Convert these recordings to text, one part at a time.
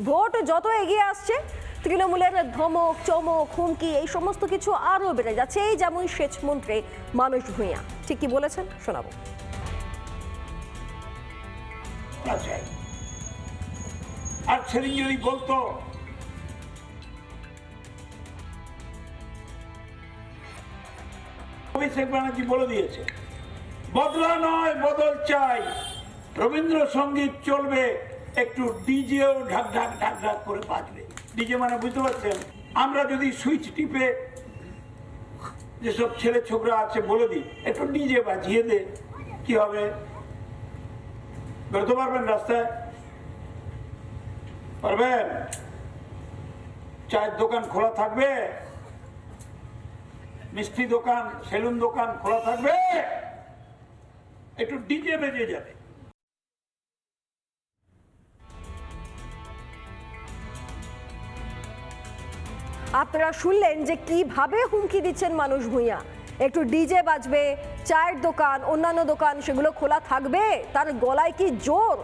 Vote যত এগিয়ে আসছে তৃণমূলের ধমক চমক হুমকি এই সমস্ত কিছু আরো বেড়ে যাচ্ছে। এই যেমন সেচমন্ত্রী মানুষ ভূঁইয়া ঠিক কি বলেছেন শোনাবো। আর সেদিন যদি বলতো অভিষেক ব্যানার্জি বলে দিয়েছে বদলা নয় বদল চাই, রবীন্দ্রসঙ্গীত চলবে, একটু ডিজেও ঢাক ঢাক ঢাক ঢাক করে বাজবে। ডিজে মানে বুঝতে পারছেন, আমরা যদি সুইচ টিপে যেসব ছেলে ছোকরা আছে বলে দিই একটু ডিজে বাজিয়ে দে, কি হবে? বেরোতে পারবেন রাস্তায়? পারবেন? চায়ের দোকান খোলা থাকবে, মিষ্টি দোকান, সেলুন দোকান খোলা থাকবে, একটু ডিজে বেজে যাবে। আপনারা শুনলেন যে কিভাবে হুমকি দিচ্ছেন মানুষ ভূঁইয়া। একটু ডিজে বাজবে, চায়ের দোকান অন্যান্য দোকান সেগুলো খোলা থাকবে। তার গলায় কি জোর!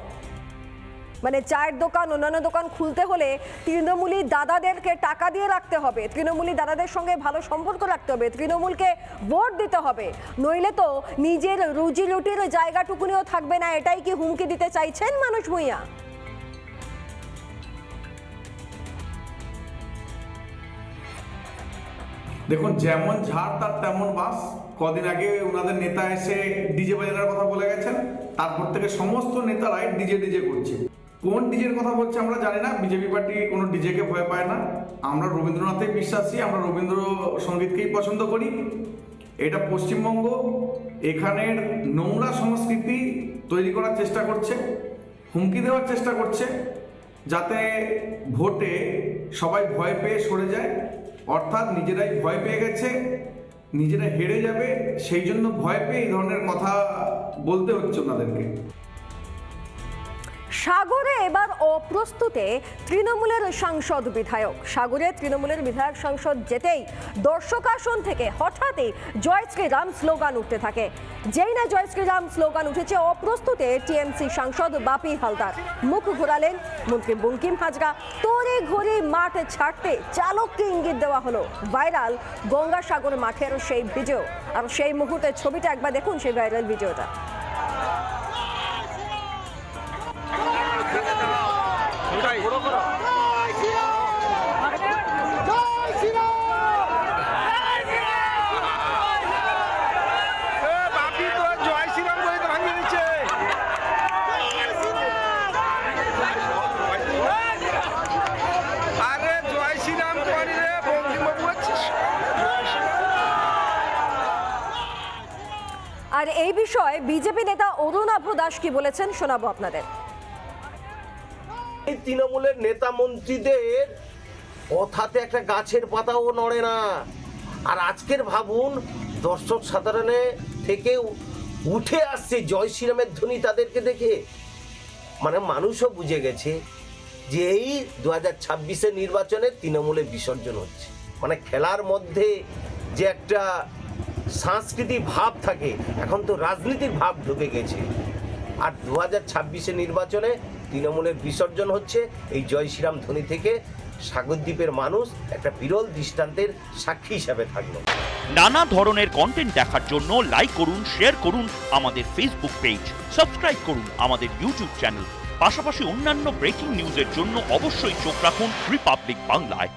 মানে চায়ের দোকান অন্যান্য দোকান খুলতে হলে তৃণমূলী দাদাদেরকে টাকা দিয়ে রাখতে হবে, তৃণমূলী দাদাদের সঙ্গে ভালো সম্পর্ক রাখতে হবে, তৃণমূলকে ভোট দিতে হবে, নইলে তো নিজের রুজি রুটির জায়গাটুকুনিও থাকবে না। এটাই কি হুমকি দিতে চাইছেন মানুষ ভূঁইয়া? দেখুন, যেমন ঝাড় তার তেমন বাস। কদিন আগে ওনাদের নেতা এসে ডিজে বাজানোর কথা বলে গেছেন, তারপর থেকে সমস্ত নেতারাই ডিজে ডিজে করছে। কোন ডিজের কথা বলছে আমরা জানি না। বিজেপি পার্টি কোনো ডিজেকে ভয় পায় না। আমরা রবীন্দ্রনাথে বিশ্বাসী, আমরা রবীন্দ্রসঙ্গীতকেই পছন্দ করি। এটা পশ্চিমবঙ্গ, এখানের নোংরা সংস্কৃতি তৈরি করার চেষ্টা করছে, হুমকি দেওয়ার চেষ্টা করছে, যাতে ভোটে সবাই ভয় পেয়ে সরে যায়। অর্থাৎ নিজেরাই ভয় পেয়ে গেছে, নিজেরা হেরে যাবে, সেই জন্য ভয় পেয়ে এই ধরনের কথা বলতে হচ্ছে ওনাদেরকে। সাগরে এবার অপ্রস্তুতে তৃণমূলের সাংসদ বিধায়ক। সাগরে তৃণমূলের বিধায়ক সাংসদ যেতেই দর্শক আসন থেকে হঠাৎই জয় শ্রীরাম স্লোগান উঠতে থাকে। যেই না জয় শ্রীরাম স্লোগান উঠেছে, অপ্রস্তুতে টিএমসি সাংসদ বাপি হালদার মুখ ঘোরালেন মন্ত্রী বঙ্কিম হাজরা। তড়ি ঘড়ি মাঠ ছাড়তে চালককে ইঙ্গিত দেওয়া হলো। ভাইরাল গঙ্গাসাগর মাঠের সেই ভিডিও, আর সেই মুহূর্তের ছবিটা একবার দেখুন, সেই ভাইরাল ভিডিওটা। আর এই বিষয়ে বিজেপি নেতা অরুণাভ দাস কি বলেছেন শোনাবো আপনাদের। এই তৃণমূলের নেতা মন্ত্রীদের কথাতে একটা গাছের পাতাও নড়ে না। আর আজকের ভাবুন, দর্শক সাধারণে থেকে উঠে আসছে জয় শ্রীরামের ধ্বনি তাদেরকে দেখে। মানে মানুষও বুঝে গেছে যে এই 2026-এর নির্বাচনে তৃণমূলের বিসর্জন হচ্ছে। মানে খেলার মধ্যে যে একটা সাংস্কৃতিক ভাব থাকে, এখন তো রাজনীতির ভাব ঢুকে গেছে। আর 2026-এর নির্বাচনে তৃণমূলের বিসর্জন হচ্ছে। এই জয় শ্রীরাম ধ্বনি থেকে সাগরদ্বীপের মানুষ একটা বিরল দৃষ্টান্তের সাক্ষী হিসাবে থাকলো। নানা ধরনের কন্টেন্ট দেখার জন্য লাইক করুন, শেয়ার করুন আমাদের ফেসবুক পেজ, সাবস্ক্রাইব করুন আমাদের ইউটিউব চ্যানেল। পাশাপাশি অন্যান্য ব্রেকিং নিউজের জন্য অবশ্যই চোখ রাখুন রিপাবলিক বাংলায়।